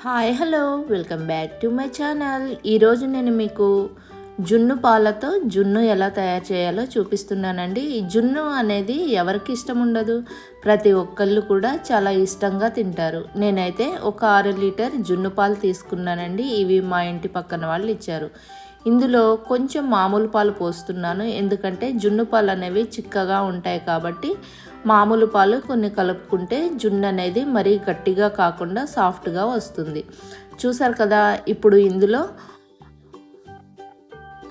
Hi hello welcome back to my channel. ఈరోజు నేను మీకు జున్ను పాలతో జున్ను ఎలా తయారు చేయాలో చూపిస్తున్నానండి. ఈ జున్ను అనేది ఎవరికి ఇష్టం ఉండదు, ప్రతి ఒక్కళ్ళు కూడా చాలా ఇష్టంగా తింటారు. నేనైతే ఒక 6 లీటర్ జున్ను పాలు తీసుకున్నానండి. ఇవి మా ఇంటి పక్కన వాళ్ళు ఇచ్చారు. ఇందులో కొంచెం మామూలు పాలు పోస్తున్నాను, ఎందుకంటే జున్ను పాలు అనేవి చిక్కగా ఉంటాయి కాబట్టి మామూలు పాలు కొన్ని కలుపుకుంటే జున్ను అనేది మరీ గట్టిగా కాకుండా సాఫ్ట్గా వస్తుంది. చూసారు కదా. ఇప్పుడు ఇందులో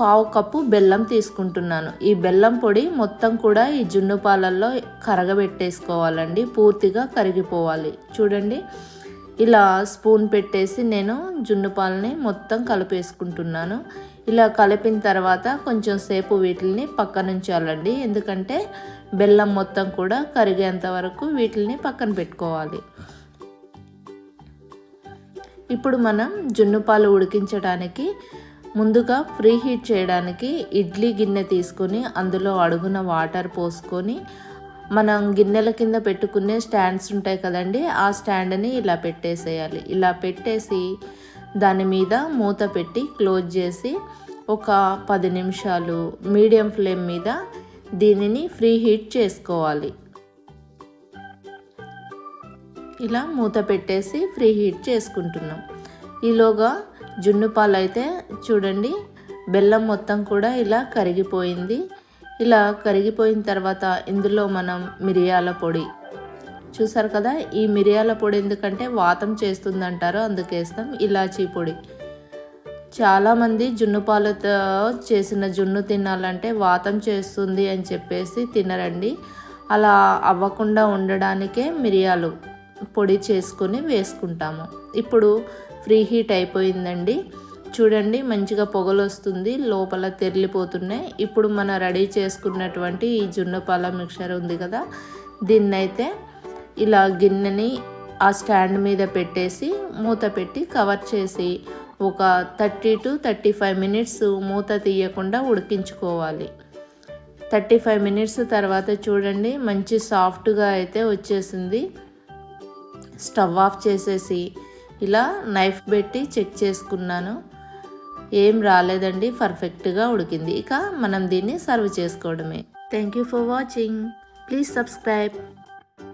1/2 కప్పు బెల్లం తీసుకుంటున్నాను. ఈ బెల్లం పొడి మొత్తం కూడా ఈ జున్ను పాలల్లో కరగబెట్టేసుకోవాలండి, పూర్తిగా కరిగిపోవాలి. చూడండి, ఇలా స్పూన్ పెట్టేసి నేను జున్ను పాలని మొత్తం కలిపేసుకుంటున్నాను. ఇలా కలిపిన తర్వాత కొంచెం సేపు వీటిని పక్కన ఉంచాలండి, ఎందుకంటే బెల్లం మొత్తం కూడా కరిగేంత వరకు వీటిని పక్కన పెట్టుకోవాలి. ఇప్పుడు మనం జున్ను పాలు ఉడికించడానికి ముందుగా ప్రీ హీట్ చేయడానికి ఇడ్లీ గిన్నె తీసుకొని అందులో అడుగున వాటర్ పోసుకొని మనం గిన్నెల కింద పెట్టుకునే స్టాండ్స్ ఉంటాయి కదండి, ఆ స్టాండ్ని ఇలా పెట్టేసేయాలి. ఇలా పెట్టేసి దాని మీద మూత పెట్టి క్లోజ్ చేసి ఒక 10 నిమిషాలు మీడియం ఫ్లేమ్ మీద దీనిని ఫ్రీ హీట్ చేసుకోవాలి. ఇలా మూత పెట్టేసి ఫ్రీ హీట్ చేసుకుంటున్నాం. ఈలోగా జున్ను పాలు అయితే చూడండి, బెల్లం మొత్తం కూడా ఇలా కరిగిపోయింది. ఇలా కరిగిపోయిన తర్వాత ఇందులో మనం మిరియాల పొడి, చూసారు కదా. ఈ మిరియాల పొడి ఎందుకంటే వాతం చేస్తుందంటారు, అందుకేస్తాం. ఇలాచీ పొడి, చాలామంది జున్ను పాలతో చేసిన జున్ను తినాలంటే వాతం చేస్తుంది అని చెప్పేసి తినరండి. అలా అవ్వకుండా ఉండడానికే మిరియాలు పొడి చేసుకొని వేసుకుంటాము. ఇప్పుడు ఫ్రీ హీట్ అయిపోయిందండి. చూడండి, మంచిగా పొగలు వస్తుంది, లోపల తెరిలిపోతున్నాయి. ఇప్పుడు మనం రెడీ చేసుకున్నటువంటి ఈ జున్ను పాల మిక్చర్ ఉంది కదా, దీన్నైతే ఇలా గిన్నెని ఆ స్టాండ్ మీద పెట్టేసి మూత పెట్టి కవర్ చేసి ఒక 30 to 35 మినిట్స్ మూత తీయకుండా ఉడికించుకోవాలి. 35 మినిట్స్ తర్వాత చూడండి, మంచి సాఫ్ట్గా అయితే వచ్చేసింది. స్టవ్ ఆఫ్ చేసేసి ఇలా నైఫ్ పెట్టి చెక్ చేసుకున్నాను, ఏం రాలేదండి, పర్ఫెక్ట్గా ఉడికింది. ఇక మనం దీన్ని సర్వ్ చేసుకోవడమే. Thank you for watching. Please subscribe.